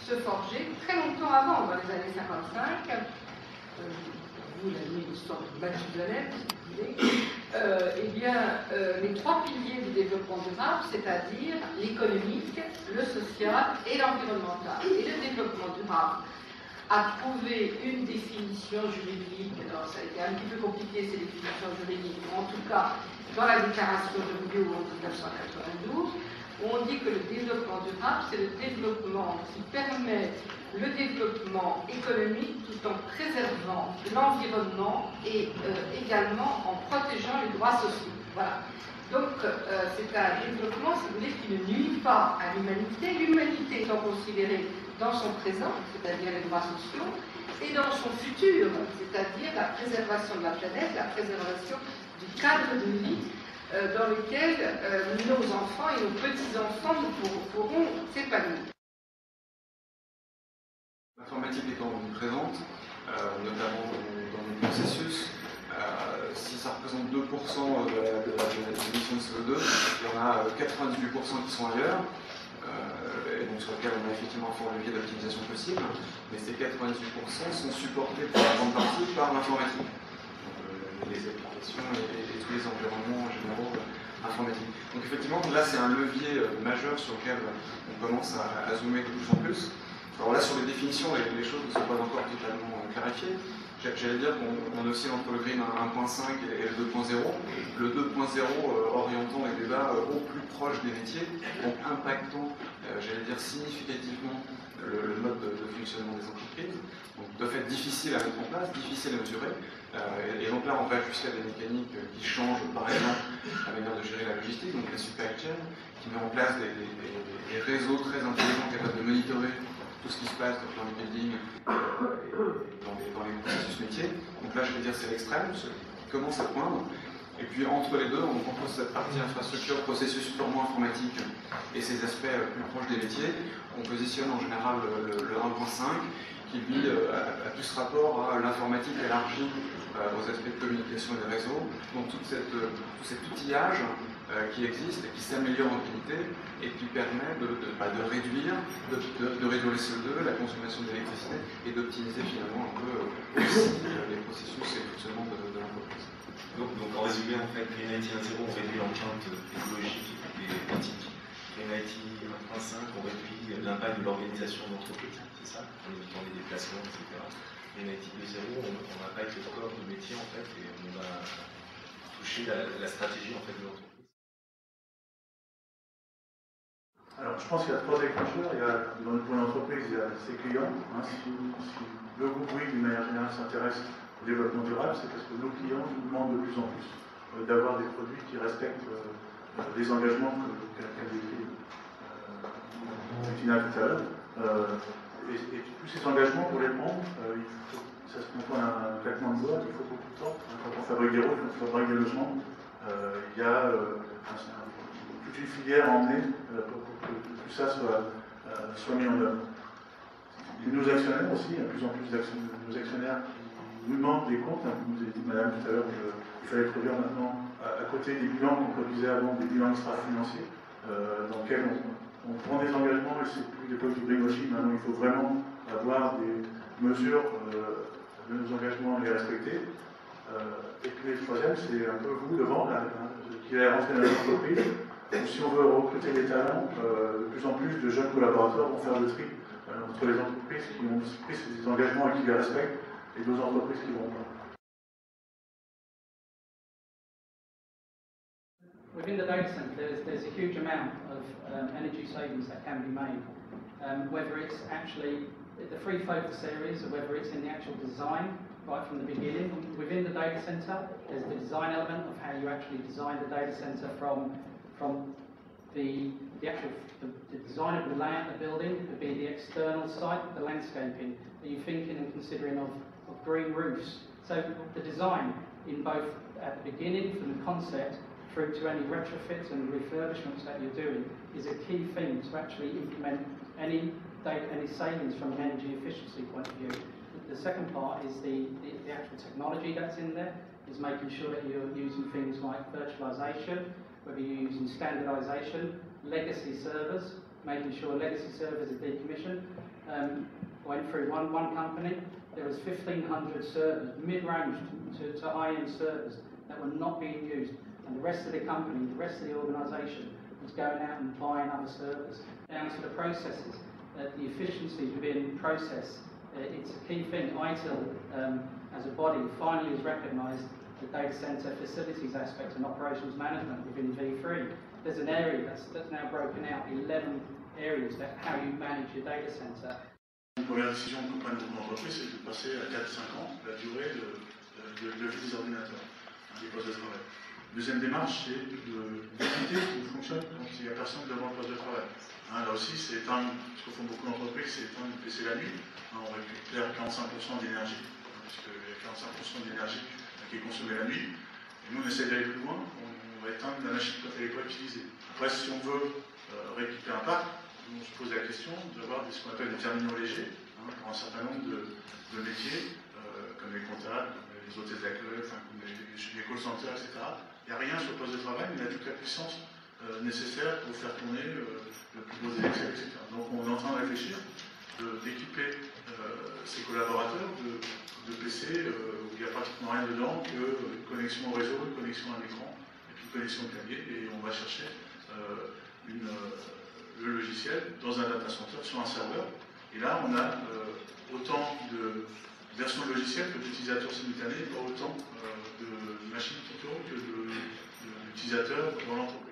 Se forger très longtemps avant, dans les années 55, vous l'avez mis l'histoire de Mathusalem, si vous voulez, les trois piliers du développement durable, c'est-à-dire l'économique, le social et l'environnemental. Et le développement durable a trouvé une définition juridique, alors ça a été un petit peu compliqué ces définitions juridiques, en tout cas dans la déclaration de Rio en 1992, où on dit que le développement durable, c'est le développement qui permet le développement économique tout en préservant l'environnement et également en protégeant les droits sociaux. Voilà. Donc c'est un développement, si vous voulez, qui ne nuit pas à l'humanité. L'humanité étant considérée dans son présent, c'est-à-dire les droits sociaux, et dans son futur, c'est-à-dire la préservation de la planète, la préservation du cadre de vie dans lequel nos enfants et nos petits-enfants pourront s'épanouir. L'informatique étant présente, notamment dans le processus, si ça représente 2% de l'émission de CO2, il y en a 98% qui sont ailleurs, et donc sur lesquels on a effectivement un fort levier d'optimisation possible, mais ces 98% sont supportés pour la grande partie par l'informatique. Les applications et tous les environnements généraux informatiques. Donc effectivement, là c'est un levier majeur sur lequel on commence à zoomer de plus en plus. Alors là, sur les définitions, les choses ne sont pas encore totalement clarifiées. J'allais dire qu'on oscille entre le Green 1.5 et le 2.0. Le 2.0 orientant les débats au plus proche des métiers, donc impactant, j'allais dire, significativement le mode de fonctionnement des entreprises. Donc de fait difficile à mettre en place, difficile à mesurer. Et donc là, on va jusqu'à des mécaniques qui changent, par exemple, la manière de gérer la logistique, donc la supply chain, qui met en place des réseaux très intelligents capables de monitorer tout ce qui se passe dans les buildings et dans les processus métiers. Donc là, je vais dire, c'est l'extrême, ce qui commence à poindre. Et puis entre les deux, on compose cette partie infrastructure, processus purement informatique et ces aspects plus proches des métiers. On positionne en général le 1.5 qui lui a plus rapport à l'informatique élargie aux aspects de communication et des réseaux. Donc tout cet outillage qui existe et qui s'améliore en qualité et qui permet de réduire les CO2, la consommation d'électricité et d'optimiser finalement un peu aussi les processus et le fonctionnement de l'entreprise. Donc en résumé, en fait, Green IT 1.0 on réduit l'empreinte écologique et éthique. Green IT 1.5 on réduit l'impact de l'organisation de l'entreprise, c'est ça, en évitant les déplacements, etc. Green IT 2.0 on impacte le corps du métier en fait et on va toucher la stratégie en fait de l'entreprise. Alors, je pense qu'il y a trois déclencheurs. Pour l'entreprise, il y a ses clients. Si le groupe Bouygues, d'une manière générale, s'intéresse au développement durable, c'est parce que nos clients nous demandent de plus en plus d'avoir des produits qui respectent les engagements qu'a décrit Tina tout à l'heure. Et tous ces engagements, pour les prendre, ça se comprend un claquement de doigts, il faut beaucoup de temps. Quand on fabrique des routes, quand on fabrique des logements, il y a toute une filière à emmener pour que tout ça soit mis en œuvre. Nos actionnaires aussi, il y a de plus en plus de nos actionnaires qui nous demandent des comptes. Vous avez dit, madame, tout à l'heure, il fallait produire maintenant, à côté des bilans qu'on produisait avant, des bilans extra-financiers, dans lesquels on prend des engagements, et c'est plus l'époque du greenwashing, maintenant il faut vraiment avoir des mesures de nos engagements et les respecter. Et puis le troisième, c'est un peu vous devant, qui est rentré dans l'entreprise. Si on veut recruter des talents, de plus en plus de jeunes collaborateurs vont faire le tri entre les entreprises qui ont pris ces engagements et qui les respectent, et d'autres entreprises qui ne vont pas. Within the data center, there's a huge amount of energy savings that can be made, whether it's actually the free focus areas or whether it's in the actual design right from the beginning. Within the data center, there's the design element of how you actually design the data center from the design of the layout of the building. It could be the external site, the landscaping. Are you thinking and considering of green roofs? So the design in both at the beginning from the concept through to any retrofits and refurbishments that you're doing is a key thing to actually implement any savings from an energy efficiency point of view. The second part is the actual technology that's in there, is making sure that you're using things like virtualization, whether you're using standardization, legacy servers, making sure legacy servers are decommissioned. Went through one company, there was 1,500 servers, mid-range to high-end servers that were not being used, and the rest of the company, the rest of the organisation was going out and buying other servers. Down to the processes, the efficiency within process, it's a key thing. ITIL, as a body, finally has recognised the data centre facilities aspect and operations management within V3. There's an area that's now broken out, 11 areas that how you manage your data centre. Une première décision que prennent beaucoup d'entreprises, c'est de passer à 4-5 ans la durée de vie des ordinateurs, des postes de travail. Deuxième démarche, c'est d'éviter qu'ils fonctionnent quand il n'y a personne devant le poste de travail. Là aussi, c'est éteindre, ce que font beaucoup d'entreprises, c'est éteindre le PC la nuit. On récupère 45% d'énergie, puisqu'il y a 45% d'énergie qui est consommée la nuit. Et nous, on essaie d'aller plus loin, on va éteindre la machine quand elle n'est pas utilisée. Après, si on veut récupérer un parc, on se pose la question d'avoir ce qu'on appelle des terminaux légers, pour un certain nombre de métiers, comme les comptables, les hôtesses d'accueil, comme les call centers, etc. Il n'y a rien sur le poste de travail, mais il y a toute la puissance nécessaire pour faire tourner le plus beau des Excel, etc. Donc on est en train de réfléchir, d'équiper ses collaborateurs de PC où il n'y a pratiquement rien dedans qu'une connexion au réseau, une connexion à l'écran, et puis une connexion au clavier, et on va chercher le logiciel dans un data center sur un serveur. Et là, on a autant de versions logicielles que d'utilisateurs simultanés, pas autant de machines qui tournent que d'utilisateurs dans l'entreprise.